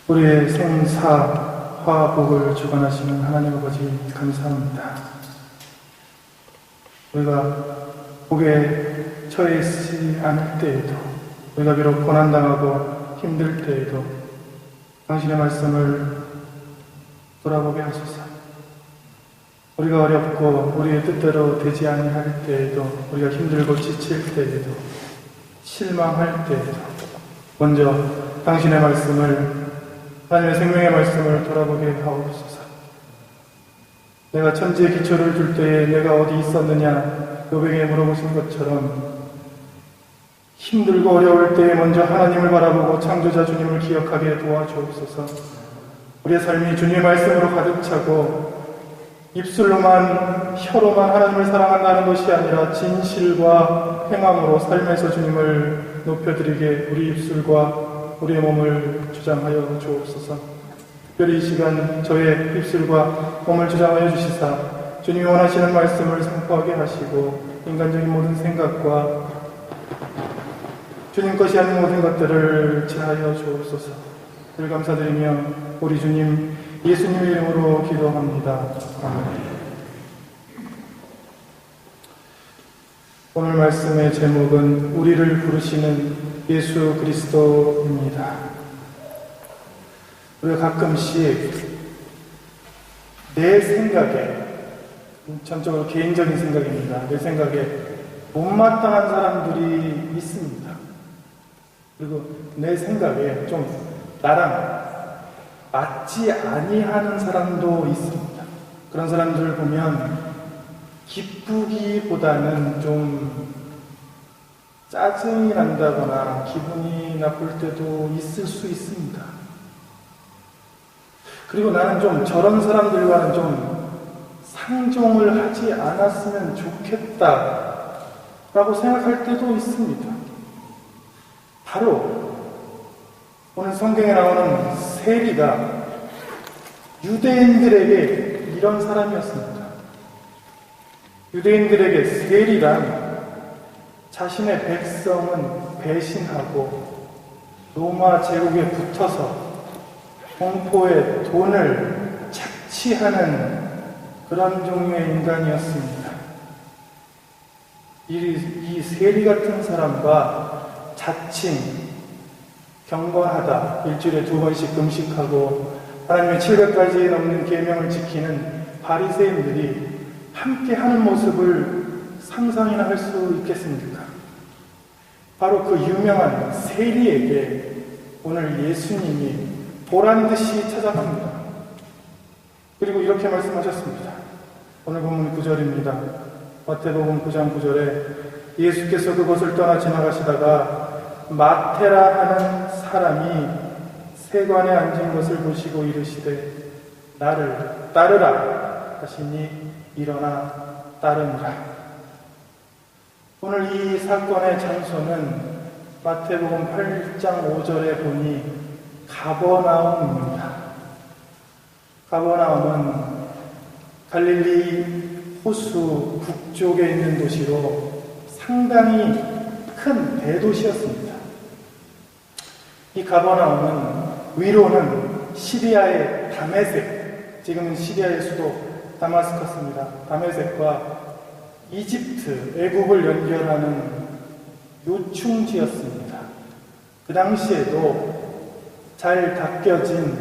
우리의 생사, 화복을 주관하시는 하나님 아버지 감사합니다. 우리가 복에 처해 있지 않을 때에도, 우리가 비록 고난당하고 힘들 때에도 당신의 말씀을 돌아보게 하소서. 우리가 어렵고 우리의 뜻대로 되지 아니할 때에도, 우리가 힘들고 지칠 때에도, 실망할 때에도 먼저 당신의 말씀을, 하나님의 생명의 말씀을 돌아보게 하옵소서. 내가 천지의 기초를 둘 때에 내가 어디 있었느냐 요백에 물어보신 것처럼 힘들고 어려울 때에 먼저 하나님을 바라보고 창조자 주님을 기억하게 도와주옵소서. 우리의 삶이 주님의 말씀으로 가득 차고 입술로만, 혀로만 하나님을 사랑한다는 것이 아니라 진실과 행함으로 삶에서 주님을 높여드리게 우리 입술과 우리의 몸을 주장하여 주옵소서. 특별히 이 시간 저의 입술과 몸을 주장하여 주시사 주님이 원하시는 말씀을 선포하게 하시고 인간적인 모든 생각과 주님 것이 아닌 모든 것들을 제하여 주옵소서. 늘 감사드리며 우리 주님 예수님의 이름으로 기도합니다. 아멘. 오늘 말씀의 제목은 우리를 부르시는 예수 그리스도입니다. 우리가 가끔씩 내 생각에, 전적으로 개인적인 생각입니다. 내 생각에 못마땅한 사람들이 있습니다. 그리고 내 생각에 좀 나랑 맞지 아니하는 사람도 있습니다. 그런 사람들을 보면 기쁘기보다는 좀 짜증이 난다거나 기분이 나쁠 때도 있을 수 있습니다. 그리고 나는 좀 저런 사람들과는 좀 상종을 하지 않았으면 좋겠다 라고 생각할 때도 있습니다. 바로 오늘 성경에 나오는 세리가 유대인들에게 이런 사람이었습니다. 유대인들에게 세리란 자신의 백성은 배신하고 로마 제국에 붙어서 공포의 돈을 착취하는 그런 종류의 인간이었습니다. 이 세리 같은 사람과 자칭 경건하다, 일주일에 2번씩 금식하고 하나님의 700가지 넘는 계명을 지키는 바리새인들이 함께 하는 모습을 상상이나 할 수 있겠습니까? 바로 그 유명한 세리에게 오늘 예수님이 보란듯이 찾아갑니다. 그리고 이렇게 말씀하셨습니다. 오늘 본문 9절입니다. 마태복음 9장 9절에 예수께서 그곳을 떠나 지나가시다가 마테라 하는 사람이 세관에 앉은 것을 보시고 이르시되 나를 따르라 하시니 일어나 따르니라. 오늘 이 사건의 장소는 마태복음 8장 5절에 보니 가버나움입니다. 가버나움은 갈릴리 호수 북쪽에 있는 도시로 상당히 큰 대도시였습니다. 이 가버나움은 위로는 시리아의 다메섹, 지금은 시리아의 수도 다마스커스입니다. 다메섹과 이집트, 애국을 연결하는 요충지였습니다. 그 당시에도 잘 닦여진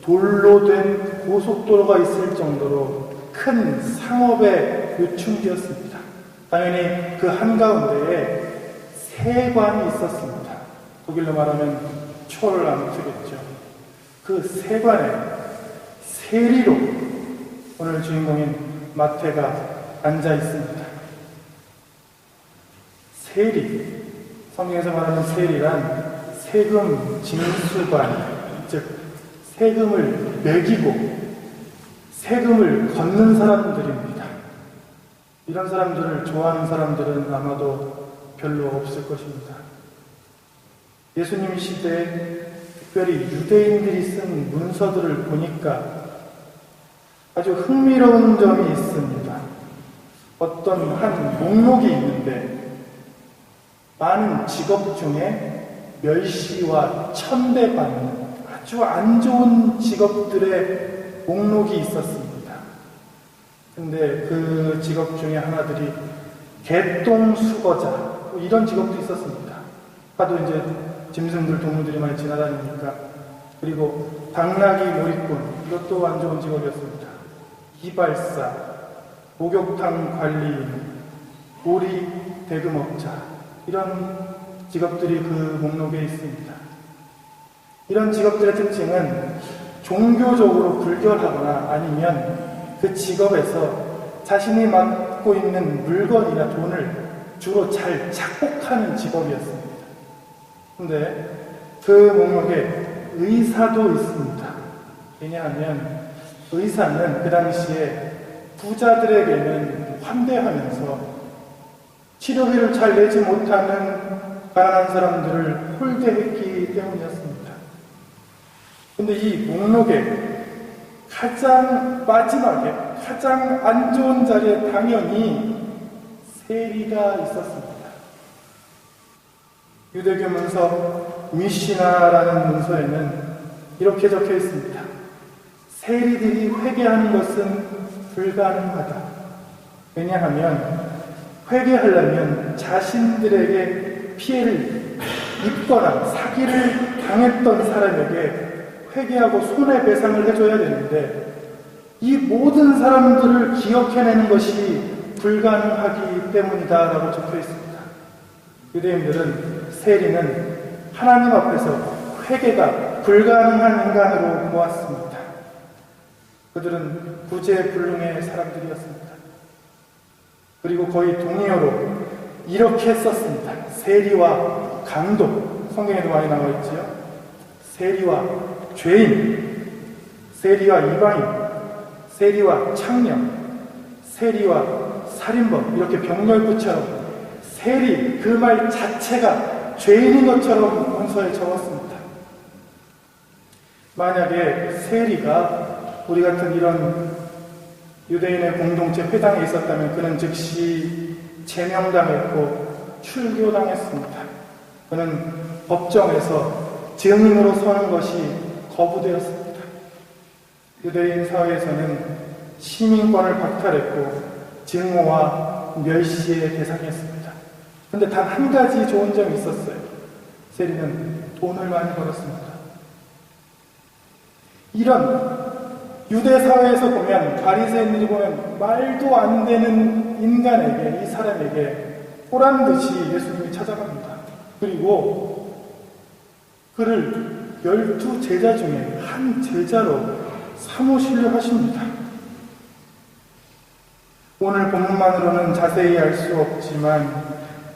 돌로 된 고속도로가 있을 정도로 큰 상업의 요충지였습니다. 당연히 그 한가운데에 세관이 있었습니다. 독일로 말하면 촐람트겠죠. 그 세관에 세리로 오늘 주인공인 마태가 앉아 있습니다. 세리, 성경에서 말하는 세리란 세금 징수관, 즉 세금을 매기고 세금을 걷는 사람들입니다. 이런 사람들을 좋아하는 사람들은 아마도 별로 없을 것입니다. 예수님 시대에 특별히 유대인들이 쓴 문서들을 보니까 아주 흥미로운 점이 있습니다. 어떤 한 목록이 있는데 많은 직업 중에 멸시와 천대받는 아주 안 좋은 직업들의 목록이 있었습니다. 근데 그 직업 중에 하나들이 개똥수거자, 이런 직업도 있었습니다. 하도 이제 짐승들, 동물들이 많이 지나다니니까. 그리고 당나귀 몰이꾼, 이것도 안 좋은 직업이었습니다. 이발사, 목욕탕 관리인, 오리 대금업자, 이런 직업들이 그 목록에 있습니다. 이런 직업들의 특징은 종교적으로 불결하거나 아니면 그 직업에서 자신이 맡고 있는 물건이나 돈을 주로 잘 착복하는 직업이었습니다. 근데 그 목록에 의사도 있습니다. 왜냐하면 의사는 그 당시에 부자들에게는 환대하면서 치료비를 잘 내지 못하는 가난한 사람들을 홀대했기 때문이었습니다. 근데 이 목록에 가장 마지막에 가장 안 좋은 자리에 당연히 세리가 있었습니다. 유대교 문서 미시나라는 문서에는 이렇게 적혀 있습니다. 세리들이 회개하는 것은 불가능하다. 왜냐하면 회개하려면 자신들에게 피해를 입거나 사기를 당했던 사람에게 회개하고 손해배상을 해줘야 되는데 이 모든 사람들을 기억해내는 것이 불가능하기 때문이다 라고 적혀 있습니다. 유대인들은 세리는 하나님 앞에서 회개가 불가능한 인간으로 보았습니다. 그들은 구제불능의 사람들이었습니다. 그리고 거의 동의어로 이렇게 썼습니다. 세리와 강도, 성경에도 많이 나와 있지요. 세리와 죄인, 세리와 이방인, 세리와 창녀, 세리와 살인범, 이렇게 병렬구처럼 세리, 그 말 자체가 죄인인 것처럼 문서에 적었습니다. 만약에 세리가 우리 같은 이런 유대인의 공동체 회당에 있었다면 그는 즉시 제명당했고 출교당했습니다. 그는 법정에서 증인으로 서는 것이 거부되었습니다. 유대인 사회에서는 시민권을 박탈했고 증오와 멸시의 대상이었습니다. 그런데 단 한 가지 좋은 점이 있었어요. 세리는 돈을 많이 벌었습니다. 이런 유대 사회에서 보면, 바리새인들이 보면 말도 안 되는 인간에게, 이 사람에게 보란듯이 예수님이 찾아갑니다. 그리고 그를 12제자 중에 한 제자로 삼으시려 하십니다. 오늘 본문만으로는 자세히 알 수 없지만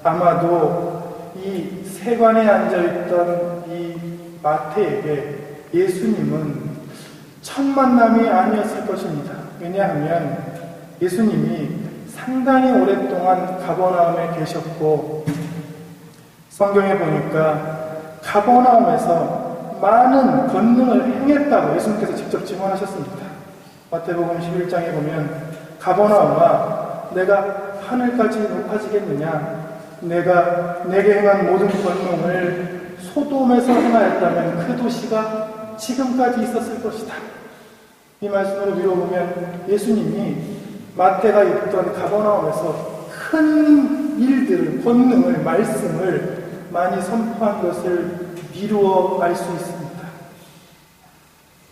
아마도 이 세관에 앉아있던 이 마태에게 예수님은 첫 만남이 아니었을 것입니다. 왜냐하면 예수님이 상당히 오랫동안 가버나움에 계셨고 성경에 보니까 가버나움에서 많은 권능을 행했다고 예수님께서 직접 증언하셨습니다. 마태복음 11장에 보면 가버나움아 내가 하늘까지 높아지겠느냐, 내가 내게 행한 모든 권능을 소돔에서 행하였다면 그 도시가 지금까지 있었을 것이다. 이 말씀으로 미뤄보면 예수님이 마태가 있던 가버나움에서 큰 일들을, 권능을, 말씀을 많이 선포한 것을 미루어 알 수 있습니다.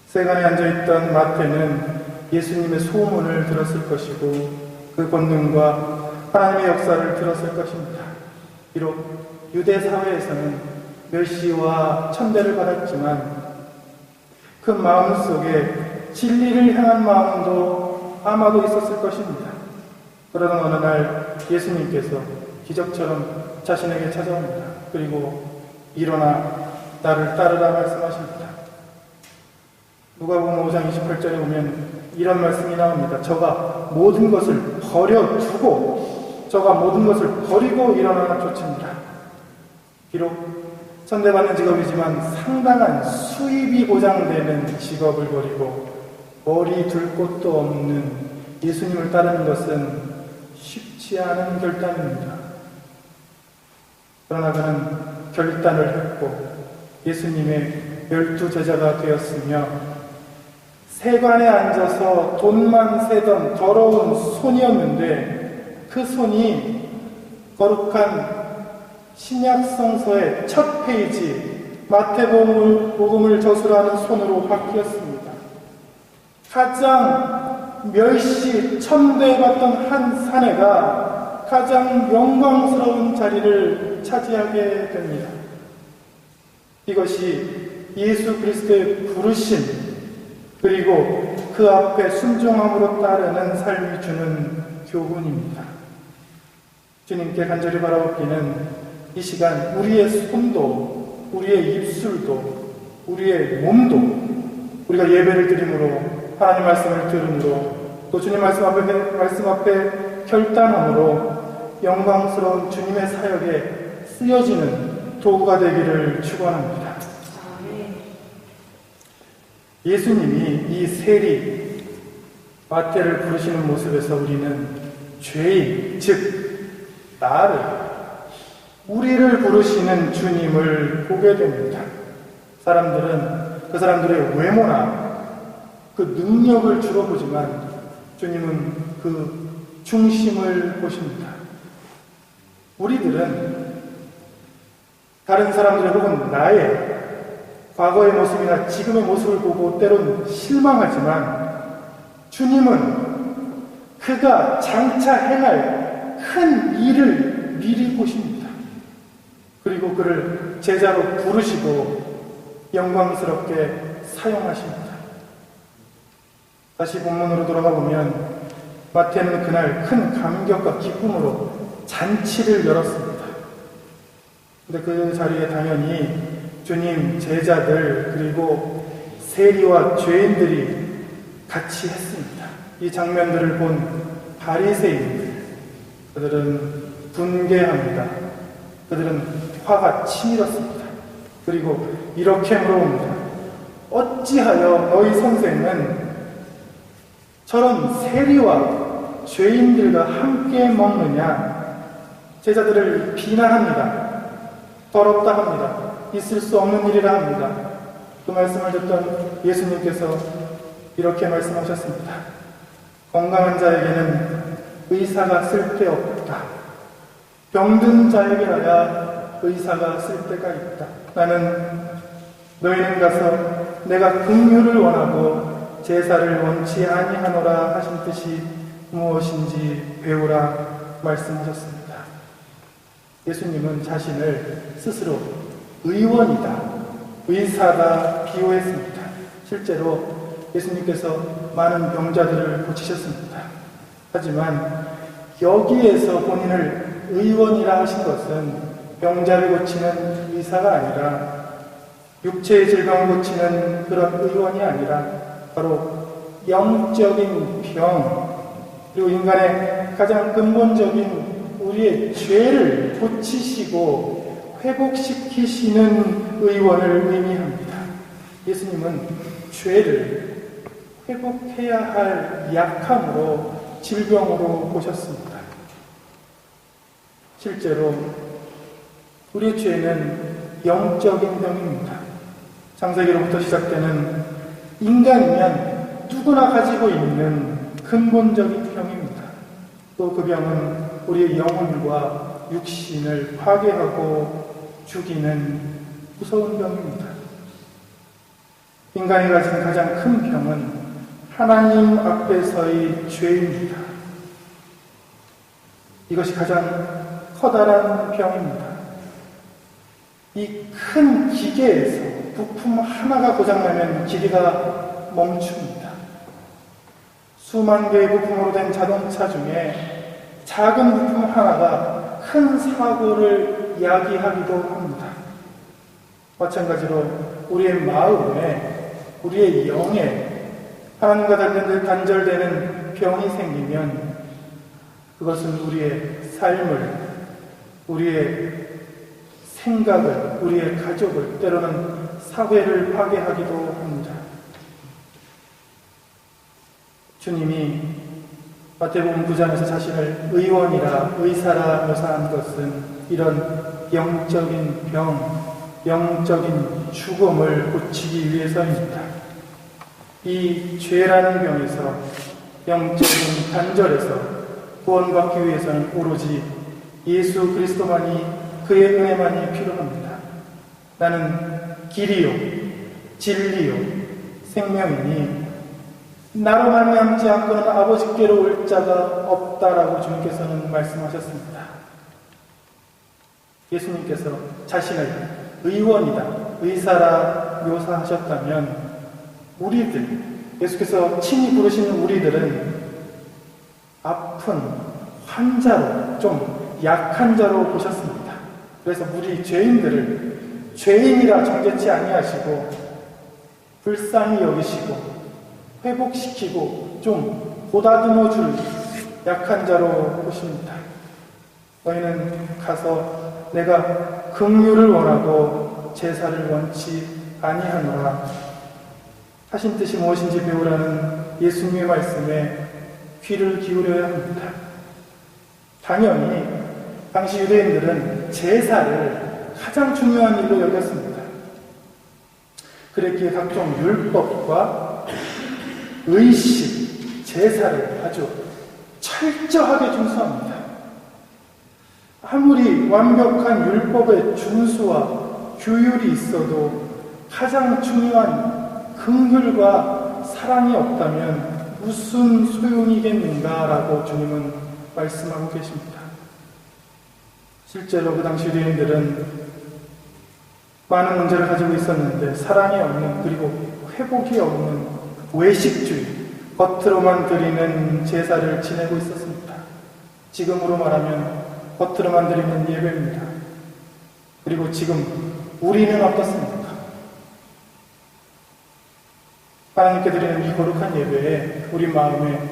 세간에 앉아있던 마태는 예수님의 소문을 들었을 것이고 그 권능과 하나님의 역사를 들었을 것입니다. 비록 유대 사회에서는 멸시와 천대를 받았지만 그 마음속에 진리를 향한 마음도 아마도 있었을 것입니다. 그러던 어느 날 예수님께서 기적처럼 자신에게 찾아옵니다. 그리고 일어나 나를 따르라 말씀하십니다. 누가복음 5장 28절에 보면 이런 말씀이 나옵니다. 저가 모든 것을 버려두고, 저가 모든 것을 버리고 일어나 쫓습니다. 비록 천대받는 직업이지만 상당한 수입이 보장되는 직업을 버리고 머리 둘 곳도 없는 예수님을 따르는 것은 쉽지 않은 결단입니다. 그러나 그는 결단을 했고 예수님의 12 제자가 되었으며 세관에 앉아서 돈만 세던 더러운 손이었는데 그 손이 거룩한 신약성서의 첫 페이지 마태복음을 저술하는 손으로 바뀌었습니다. 가장 멸시 천대받던 한 사내가 가장 영광스러운 자리를 차지하게 됩니다. 이것이 예수 그리스도의 부르심 그리고 그 앞에 순종함으로 따르는 삶이 주는 교훈입니다. 주님께 간절히 바라옵기는 이 시간 우리의 손도 우리의 입술도 우리의 몸도 우리가 예배를 드림으로 하나님 말씀을 들음으로 또 주님 말씀 앞에 결단함으로 영광스러운 주님의 사역에 쓰여지는 도구가 되기를 축원합니다. 예수님이 이 세리 마태를 부르시는 모습에서 우리는 죄인, 즉 나를 우리를 부르시는 주님을 보게 됩니다. 사람들은 그 사람들의 외모나 그 능력을 주로 보지만 주님은 그 중심을 보십니다. 우리들은 다른 사람들의 혹은 나의 과거의 모습이나 지금의 모습을 보고 때론 실망하지만 주님은 그가 장차 행할 큰 일을 미리 보십니다. 그리고 그를 제자로 부르시고 영광스럽게 사용하십니다. 다시 본문으로 돌아가 보면 마태는 그날 큰 감격과 기쁨으로 잔치를 열었습니다. 근데 그 자리에 당연히 주님, 제자들, 그리고 세리와 죄인들이 같이 했습니다. 이 장면들을 본 바리새인들, 그들은 분개합니다. 그들은 화가 치밀었습니다. 그리고 이렇게 물어봅니다. 어찌하여 너희 선생은 저런 세리와 죄인들과 함께 먹느냐? 제자들을 비난합니다. 더럽다 합니다. 있을 수 없는 일이라 합니다. 그 말씀을 듣던 예수님께서 이렇게 말씀하셨습니다. 건강한 자에게는 의사가 쓸데없다. 병든 자에게라야 의사가 쓸데가 있다. 나는 너희는 가서 내가 긍휼을 원하고 제사를 원치 아니하노라 하신 뜻이 무엇인지 배우라 말씀하셨습니다. 예수님은 자신을 스스로 의원이다, 의사다 비유했습니다. 실제로 예수님께서 많은 병자들을 고치셨습니다. 하지만 여기에서 본인을 의원이라 하신 것은 병자를 고치는 의사가 아니라 육체의 질병을 고치는 그런 의원이 아니라 바로 영적인 병, 그리고 인간의 가장 근본적인 우리의 죄를 고치시고 회복시키시는 의원을 의미합니다. 예수님은 죄를 회복해야 할 약함으로 질병으로 보셨습니다. 실제로 우리의 죄는 영적인 병입니다. 창세기로부터 시작되는 인간이면 누구나 가지고 있는 근본적인 병입니다. 또 그 병은 우리의 영혼과 육신을 파괴하고 죽이는 무서운 병입니다. 인간이 가진 가장 큰 병은 하나님 앞에서의 죄입니다. 이것이 가장 커다란 병입니다. 이 큰 기계에서 부품 하나가 고장나면 기계가 멈춥니다. 수만 개의 부품으로 된 자동차 중에 작은 부품 하나가 큰 사고를 야기하기도 합니다. 마찬가지로 우리의 마음에, 우리의 영에 하나님과 단절되는 병이 생기면 그것은 우리의 삶을, 우리의 생각을, 우리의 가족을, 때로는 사회를 파괴하기도 합니다. 주님이 마태복음 9장에서 자신을 의원이라, 의사라 묘사한 것은 이런 영적인 병, 영적인 죽음을 고치기 위해서입니다. 이 죄라는 병에서 영적인 단절에서 구원받기 위해서는 오로지 예수 그리스도만이, 그의 은혜만이 필요합니다. 나는 길이요 진리요 생명이니 나로 말미암지 않고는 아버지께로 올 자가 없다라고 주님께서는 말씀하셨습니다. 예수님께서 자신을 의원이다, 의사라 묘사하셨다면 우리들, 예수께서 친히 부르시는 우리들은 아픈 환자로, 좀 약한 자로 보셨습니다. 그래서 우리 죄인들을 죄인이라 정죄치 아니하시고 불쌍히 여기시고 회복시키고 좀 보다듬어줄 약한 자로 보십니다. 너희는 가서 내가 긍휼을 원하고 제사를 원치 아니하노라 하신 뜻이 무엇인지 배우라는 예수님의 말씀에 귀를 기울여야 합니다. 당연히 당시 유대인들은 제사를 가장 중요한 일로 여겼습니다. 그랬기에 각종 율법과 의식, 제사를 아주 철저하게 준수합니다. 아무리 완벽한 율법의 준수와 규율이 있어도 가장 중요한 긍휼과 사랑이 없다면 무슨 소용이겠는가라고 주님은 말씀하고 계십니다. 실제로 그 당시 유대인들은 많은 문제를 가지고 있었는데 사랑이 없는, 그리고 회복이 없는 외식주의, 겉으로만 드리는 제사를 지내고 있었습니다. 지금으로 말하면 겉으로만 드리는 예배입니다. 그리고 지금 우리는 어떻습니까? 하나님께 드리는 이 거룩한 예배에 우리 마음에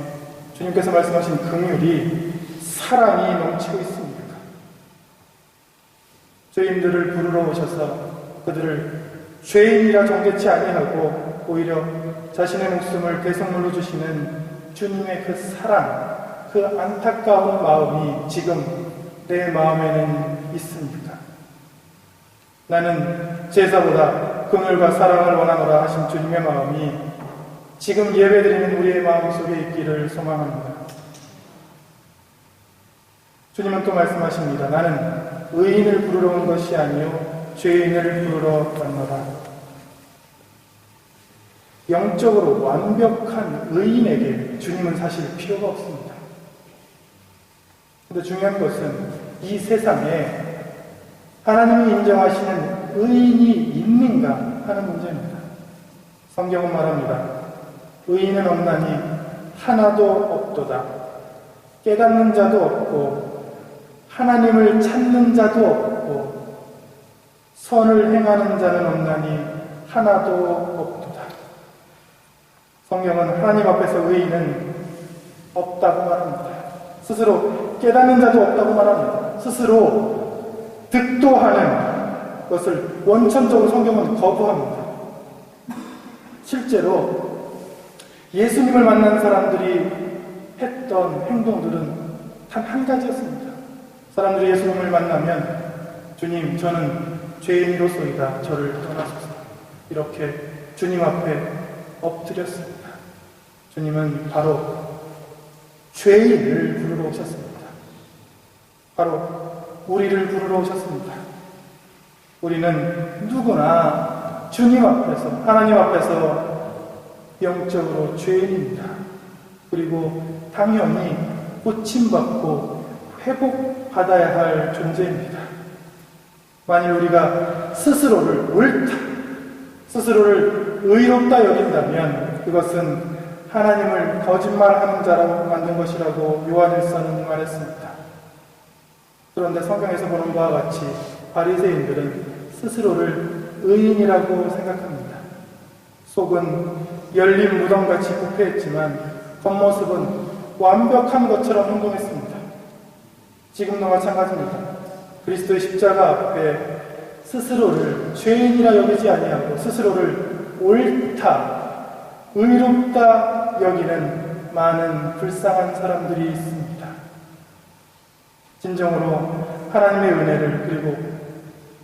주님께서 말씀하신 긍휼이, 사랑이 넘치고 있습니까? 죄인들을 부르러 오셔서 그들을 죄인이라 정죄치 아니하고 오히려 자신의 목숨을 대속물로 주시는 주님의 그 사랑, 그 안타까운 마음이 지금 내 마음에는 있습니까? 나는 제사보다 긍휼과 사랑을 원하노라 하신 주님의 마음이 지금 예배드리는 우리의 마음 속에 있기를 소망합니다. 주님은 또 말씀하십니다. 나는 의인을 부르러 온 것이 아니요 죄인을 부르러 왔노라. 영적으로 완벽한 의인에게 주님은 사실 필요가 없습니다. 그런데 중요한 것은 이 세상에 하나님이 인정하시는 의인이 있는가 하는 문제입니다. 성경은 말합니다. 의인은 없나니 하나도 없도다. 깨닫는 자도 없고 하나님을 찾는 자도 없고 선을 행하는 자는 없나니 하나도 없도다. 성경은 하나님 앞에서 의인은 없다고 말합니다. 스스로 깨닫는 자도 없다고 말합니다. 스스로 득도하는 것을 원천적으로 성경은 거부합니다. 실제로 예수님을 만난 사람들이 했던 행동들은 단 한 가지였습니다. 사람들이 예수님을 만나면 주님, 저는 죄인으로소이다. 저를 떠나소서. 이렇게 주님 앞에 엎드렸습니다. 주님은 바로 죄인을 부르러 오셨습니다. 바로 우리를 부르러 오셨습니다. 우리는 누구나 주님 앞에서, 하나님 앞에서 영적으로 죄인입니다. 그리고 당연히 고침받고 회복받아야 할 존재입니다. 만일 우리가 스스로를 옳다, 스스로를 의롭다 여긴다면 그것은 하나님을 거짓말하는 자라고 만든 것이라고 요한일서는 말했습니다. 그런데 성경에서 보는 바와 같이 바리새인들은 스스로를 의인이라고 생각합니다. 속은 열린 무덤같이 부패했지만 겉모습은 완벽한 것처럼 행동했습니다. 지금도 마찬가지입니다. 그리스도의 십자가 앞에 스스로를 죄인이라 여기지 아니하고 스스로를 옳다, 의롭다 여기는 많은 불쌍한 사람들이 있습니다. 진정으로 하나님의 은혜를, 그리고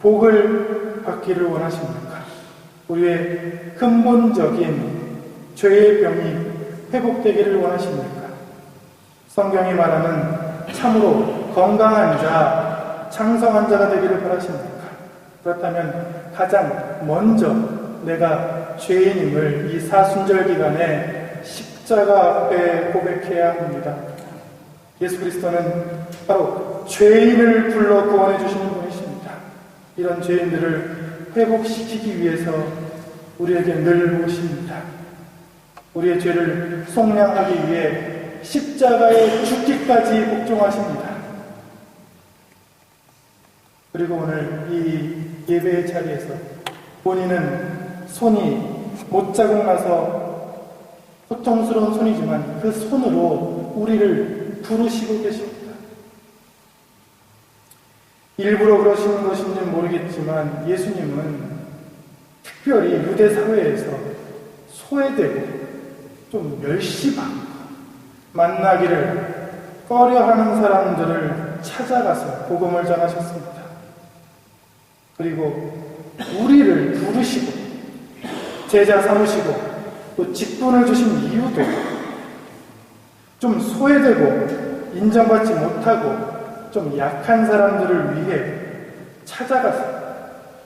복을 받기를 원하십니까? 우리의 근본적인 죄의 병이 회복되기를 원하십니까? 성경이 말하는 참으로 건강한 자, 창성한 자가 되기를 바라십니까? 그렇다면 가장 먼저 내가 죄인임을 이 사순절 기간에 십자가 앞에 고백해야 합니다. 예수 그리스도는 바로 죄인을 불러 구원해 주시는 분이십니다. 이런 죄인들을 회복시키기 위해서 우리에게 늘 오십니다. 우리의 죄를 속량하기 위해 십자가에 죽기까지 복종하십니다. 그리고 오늘 이 예배의 자리에서 본인은 손이 못자국 나서 고통스러운 손이지만 그 손으로 우리를 부르시고 계십니다. 일부러 그러시는 것인지는 모르겠지만 예수님은 특별히 유대 사회에서 소외되고 좀 멸시받고 만나기를 꺼려하는 사람들을 찾아가서 복음을 전하셨습니다. 그리고 우리를 부르시고 제자 삼으시고 또 직분을 주신 이유도 좀 소외되고 인정받지 못하고 좀 약한 사람들을 위해 찾아가서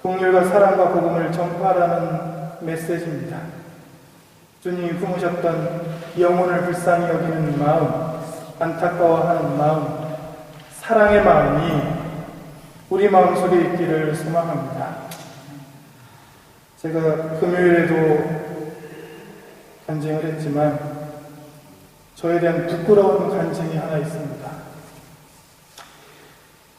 긍휼과 사랑과 복음을 전파하라는 메시지입니다. 주님이 품으셨던 영혼을 불쌍히 여기는 마음, 안타까워하는 마음, 사랑의 마음이 우리 마음속에 있기를 소망합니다. 제가 금요일에도 간증을 했지만 저에 대한 부끄러운 간증이 하나 있습니다.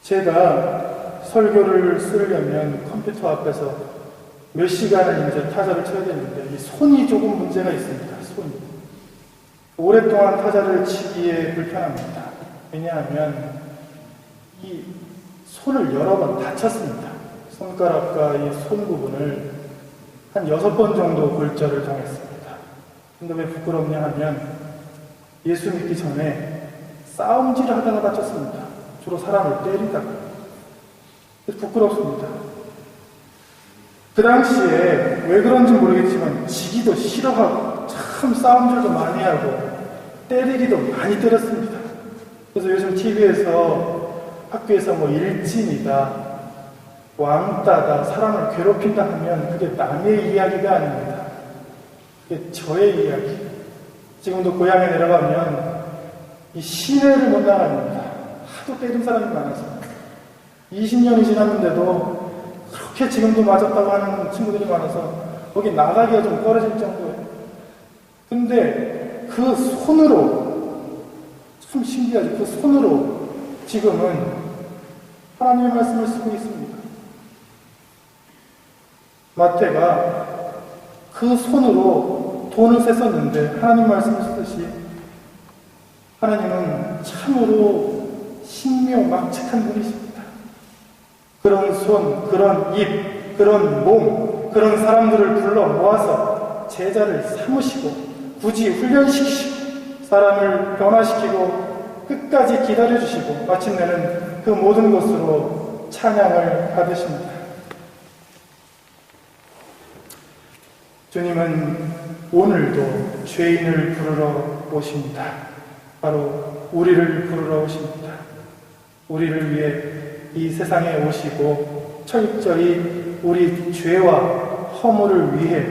제가 설교를 쓰려면 컴퓨터 앞에서 몇 시간을 이제 타자를 쳐야 되는데 이 손이 조금 문제가 있습니다. 손이. 오랫동안 타자를 치기에 불편합니다. 왜냐하면 이 손을 여러 번 다쳤습니다. 손가락과 이 손 부분을 한 6번 정도 골절을 당했습니다. 근데 왜 부끄럽냐 하면 예수 믿기 전에 싸움질을 하다가 다쳤습니다. 주로 사람을 때리다가. 부끄럽습니다. 그 당시에 왜 그런지 모르겠지만 지기도 싫어하고 참 싸움질도 많이 하고 때리기도 많이 때렸습니다. 그래서 요즘 TV에서 학교에서 뭐 일진이다, 왕따다, 사람을 괴롭힌다 하면 그게 남의 이야기가 아닙니다. 그게 저의 이야기. 지금도 고향에 내려가면 이 시내를 못 나갑니다. 하도 때린 사람이 많아서 20년이 지났는데도 그렇게 지금도 맞았다고 하는 친구들이 많아서 거기 나가기가 좀 꺼려질 정도예요. 근데 그 손으로, 참 신기하죠. 그 손으로 지금은 하나님의 말씀을 쓰고 있습니다. 마태가 그 손으로 돈을 셌었는데 하나님 말씀을 쓰듯이 하나님은 참으로 신묘막측한 분이십니다. 그런 손, 그런 입, 그런 몸, 그런 사람들을 불러 모아서 제자를 삼으시고 굳이 훈련시키시고 사람을 변화시키고 끝까지 기다려주시고 마침내는 그 모든 것으로 찬양을 받으십니다. 주님은 오늘도 죄인을 부르러 오십니다. 바로 우리를 부르러 오십니다. 우리를 위해 이 세상에 오시고 철저히 우리 죄와 허물을 위해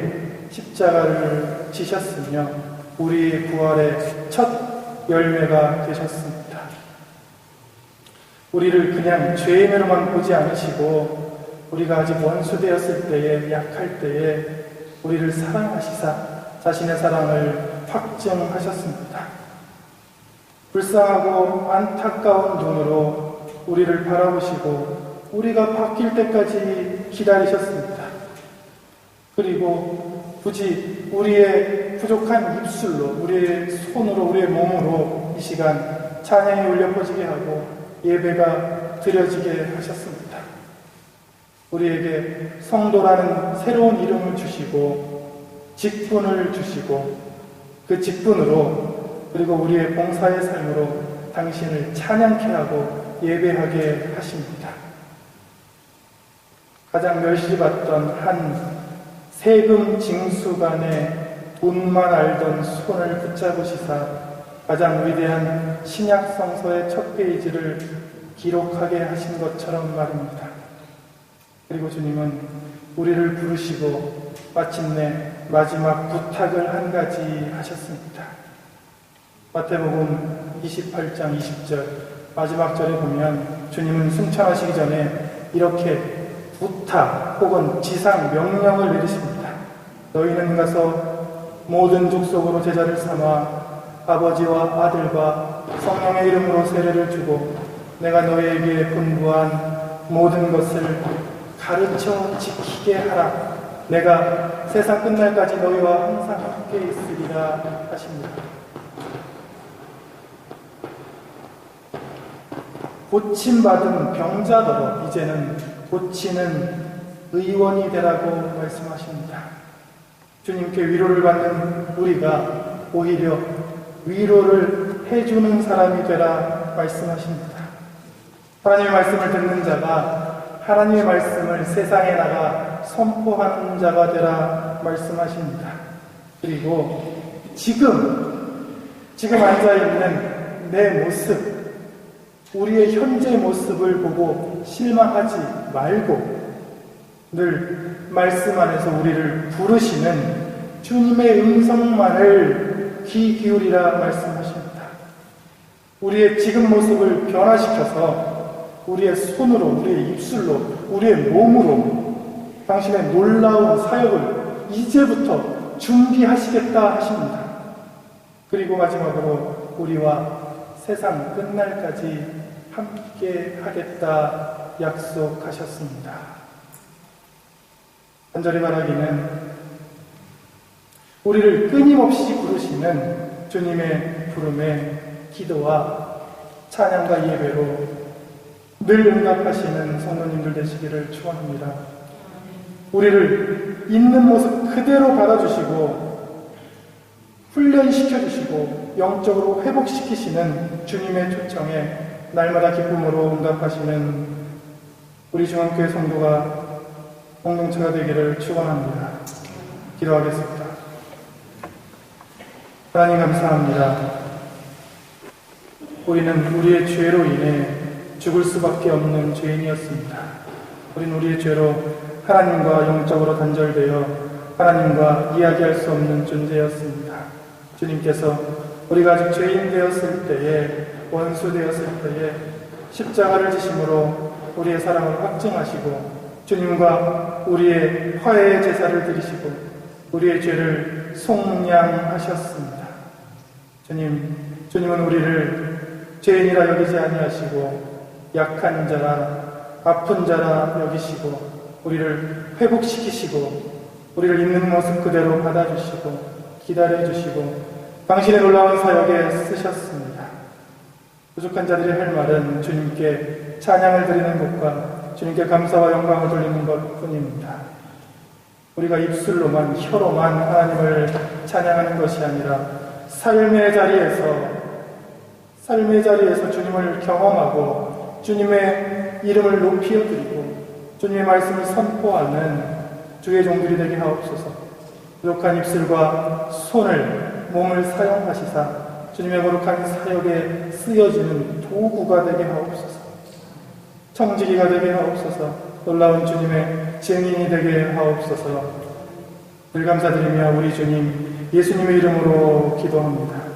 십자가를 지셨으며 우리의 부활의 첫 열매가 되셨습니다. 우리를 그냥 죄인으로만 보지 않으시고 우리가 아직 원수되었을 때에, 약할 때에 우리를 사랑하시사 자신의 사랑을 확증하셨습니다. 불쌍하고 안타까운 눈으로 우리를 바라보시고 우리가 바뀔 때까지 기다리셨습니다. 그리고 굳이 우리의 부족한 입술로, 우리의 손으로, 우리의 몸으로 이 시간 찬양이 울려 퍼지게 하고 예배가 드려지게 하셨습니다. 우리에게 성도라는 새로운 이름을 주시고 직분을 주시고 그 직분으로 그리고 우리의 봉사의 삶으로 당신을 찬양케 하고 예배하게 하십니다. 가장 멸시받던 한 세금 징수관의 돈만 알던 손을 붙잡으시사 가장 위대한 신약 성서의 첫 페이지를 기록하게 하신 것처럼 말입니다. 그리고 주님은 우리를 부르시고 마침내 마지막 부탁을 한 가지 하셨습니다. 마태복음 28장 20절 마지막 절에 보면 주님은 승천하시기 전에 이렇게 부탁 혹은 지상 명령을 내리십니다. 너희는 가서 모든 족속으로 제자를 삼아 아버지와 아들과 성령의 이름으로 세례를 주고 내가 너희에게 분부한 모든 것을 가르쳐 지키게 하라. 내가 세상 끝날까지 너희와 항상 함께 있으리라 하십니다. 고침받은 병자더러 이제는 고치는 의원이 되라고 말씀하십니다. 주님께 위로를 받는 우리가 오히려 위로를 해주는 사람이 되라 말씀하십니다. 하나님의 말씀을 듣는 자가 하나님의 말씀을 세상에 나가 선포하는 자가 되라 말씀하십니다. 그리고 지금 앉아있는 내 모습, 우리의 현재 모습을 보고 실망하지 말고 늘 말씀 안에서 우리를 부르시는 주님의 음성만을 귀 기울이라 말씀하십니다. 우리의 지금 모습을 변화시켜서 우리의 손으로, 우리의 입술로, 우리의 몸으로 당신의 놀라운 사역을 이제부터 준비하시겠다 하십니다. 그리고 마지막으로 우리와 세상 끝날까지 함께 하겠다 약속하셨습니다. 간절히 바라기는 우리를 끊임없이 부르시는 주님의 부름에 기도와 찬양과 예배로 늘 응답하시는 성도님들 되시기를 축원합니다. 우리를 있는 모습 그대로 받아주시고 훈련시켜주시고 영적으로 회복시키시는 주님의 초청에 날마다 기쁨으로 응답하시는 우리 중앙교회 성도가 공동체가 되기를 축원합니다. 기도하겠습니다. 하나님 감사합니다. 우리는 우리의 죄로 인해 죽을 수밖에 없는 죄인이었습니다. 우리는 우리의 죄로 하나님과 영적으로 단절되어 하나님과 이야기할 수 없는 존재였습니다. 주님께서 우리가 아직 죄인 되었을 때에, 원수 되었을 때에 십자가를 지심으로 우리의 사랑을 확증하시고 주님과 우리의 화해의 제사를 드리시고 우리의 죄를 속량하셨습니다. 주님은 우리를 죄인이라 여기지 아니하시고 약한 자라 아픈 자라 여기시고 우리를 회복시키시고 우리를 있는 모습 그대로 받아주시고 기다려주시고 당신의 놀라운 사역에 쓰셨습니다. 부족한 자들이 할 말은 주님께 찬양을 드리는 것과 주님께 감사와 영광을 돌리는 것 뿐입니다. 우리가 입술로만 혀로만 하나님을 찬양하는 것이 아니라 삶의 자리에서 주님을 경험하고 주님의 이름을 높이어드리고 주님의 말씀을 선포하는 주의 종들이 되게 하옵소서. 부족한 입술과 손을, 몸을 사용하시사 주님의 거룩한 사역에 쓰여지는 도구가 되게 하옵소서. 청지기가 되게 하옵소서. 놀라운 주님의 증인이 되게 하옵소서. 늘 감사드리며 우리 주님 예수님의 이름으로 기도합니다.